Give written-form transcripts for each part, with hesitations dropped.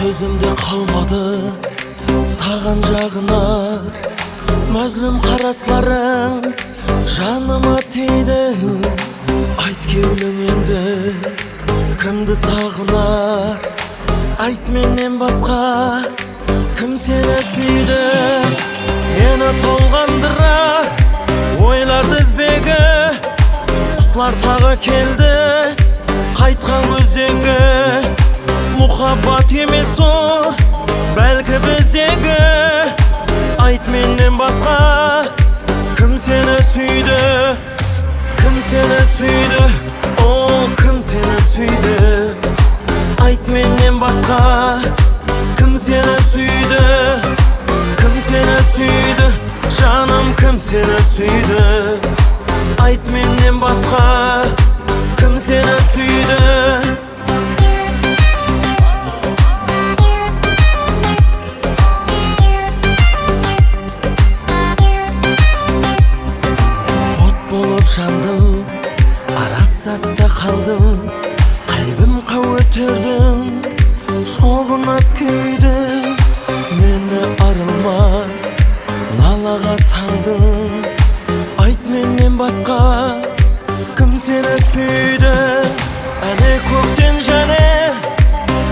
Сөзімде қалмады саған жағынар мәзлүм қарасларың жаныма тиді. Айт кеулің енді кімді сағынар, айт менен басқа кім сені сүйді. Ені толғандырар ойлар тізбегі, құслар тағы келді қайтқан көздегі. Muhabbat емес тұр бәлкі біздегі, айт менен басқа кім сені сүйді, кім сені сүйді, о кім сені сүйді. Айт менен басқа кім сені сүйді, кім сені сүйді, жаным кім сені сүйді. Айт менен басқа кім сені сүйді. Жандым, арасатта қалдым, қалбым қауөтердің шоғына күйді. Мені арылмас налаға таңдың, айт менен басқа кім сені сүйді. Әне көктен және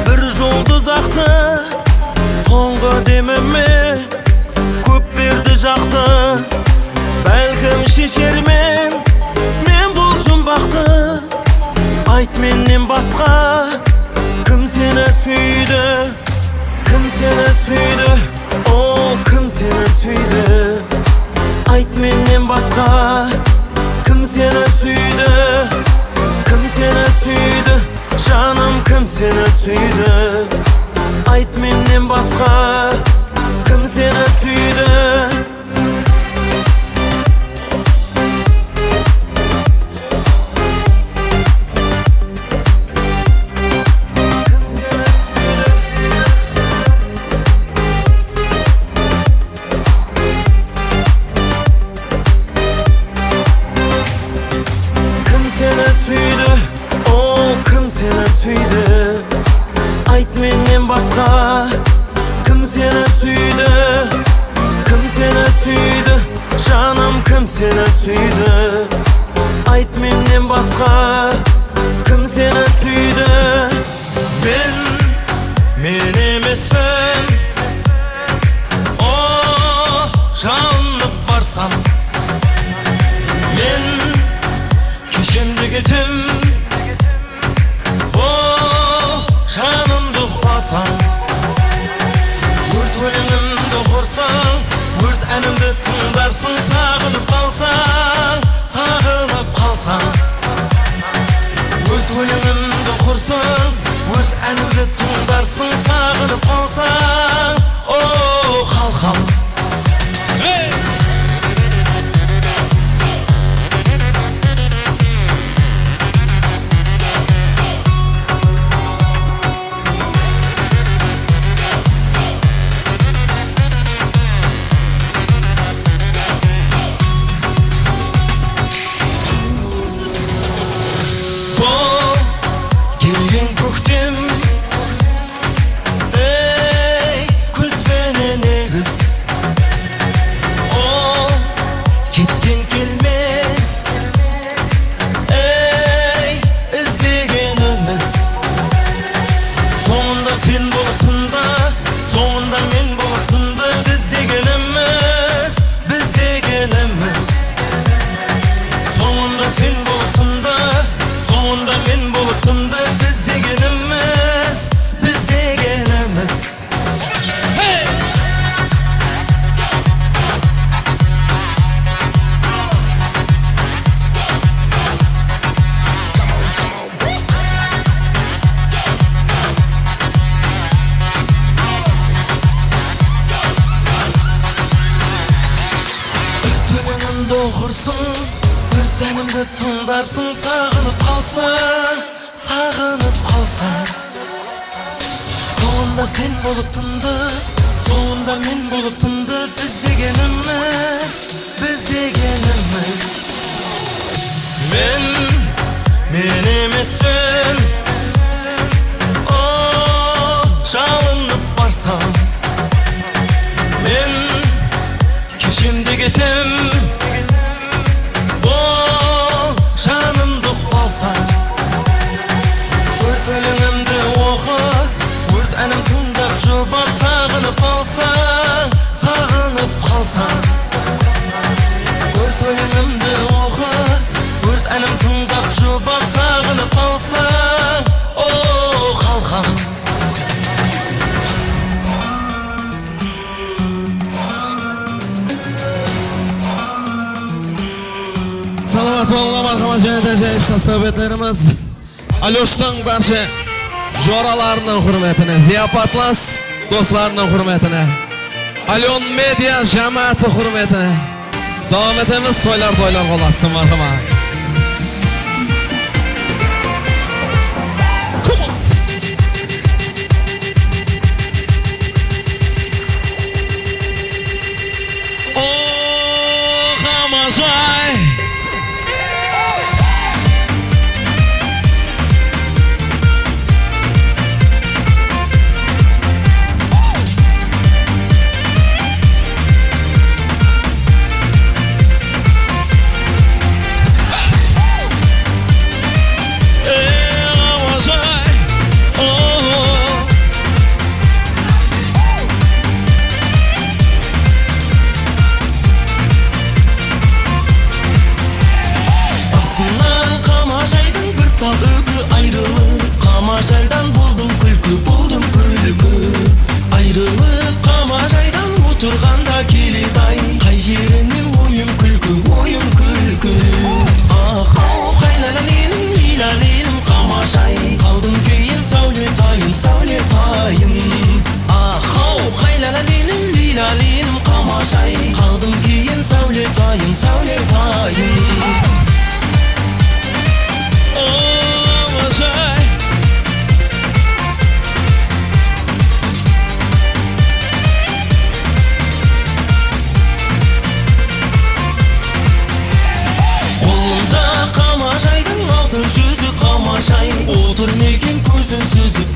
бір жұлдыз ақты, соңғы деміме көп берді жақты. Бәлкім шешермен айт менен басқа кім сені сүйді, кім сені сүйді, о кім сені сүйді. Айт менен басқа кім сені сүйді, кім сені сүйді, жаным кім сені сүйді. Айт менен басқа кім сені сүйді. Айт менен басқа кім сені сүйді, кім сені сүйді, жаным кім сені сүйді. Айт менен басқа кім сені сүйді. Мен емеспін, о жанып барсам, мен кешемді кетем, жанымды ұқпасаң. Өрт өлеңімді құрсаң, өрт әнімді тыңдарсың. Сағынып қалсаң, сағынып қалсаң. Өрт өлеңімді құрсаң, өрт әнімді тыңдарсың. Сағынып қалсаң, о қалқам. Келген көктем, күз бенен егіз, әнімді тыңдарсың, сағынып қалсаң. Соңында сен болып тынды, соңында мен болып тынды. Біз дегеніміз Мен емеспін, жалынып барсам. Мен кешемде кетем, жанымды ұқпалсам. Өрт өлеңімді оқы, өрт әнім тыңдап жұбап. Сағынып қалсаң. Өрт өлеңімді оқы, өрт әнім тыңдап жұбап. Сағынып қалсаң, о халқым. Саламат болыңlar, мархамат және тәжайып сасабетlerimiz. Алёштың барша жораларының құрметіне, Зияпатлас достарының құрметіне, Алён Медиа жамааты құрметіне. Davam etemiz, soylar qolasın, marhama. Қамажайдан болдым күлкі. Айрылып қамажайдан отырғанда келеді-ай. Қай жерінен ойым күлкі. Ахау қайлалалелім, лилалелім қамажай. Қалдым кейін сәулетайым. Ахау қайлалалелім, лилалелім қамажай. Қалдым кейін сәулетайым. Отыр мекен көзін сөзіп.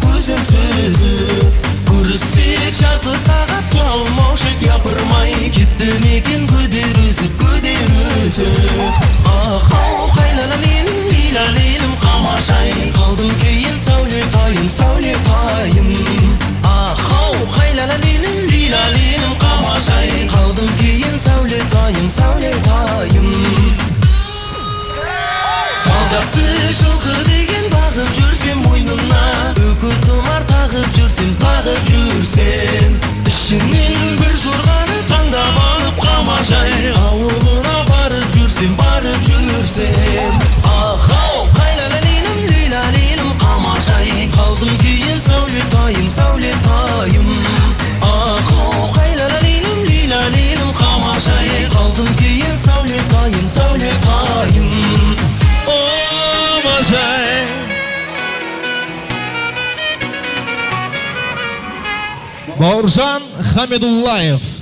Көріссек жарты сағат тұра алмаушы япырмай. Кетті мекен көдер өзіп. Ахау қайлалалелім, лилалелім қамажай. Қалдым кейін сәулетайым. Ахау қайлалалелім, лилалелім қамажай. Қалдым кейін сәулетайым. Жақсы жылқы деген бағып жүрсем мойнына. Үкі тұмар тағып жүрсем. Ішіңнен бір жорғаны таңдап алып қамажай. Ауылына барып жүрсем. Ахау қайлалалелім, лилалелім қамажай. Қалдым кейін сәулетайым. Ахау қайлалалелім, лилалелім қамажай. Қалдым кейін сәулетайым. Бауыржан Хамидуллаев.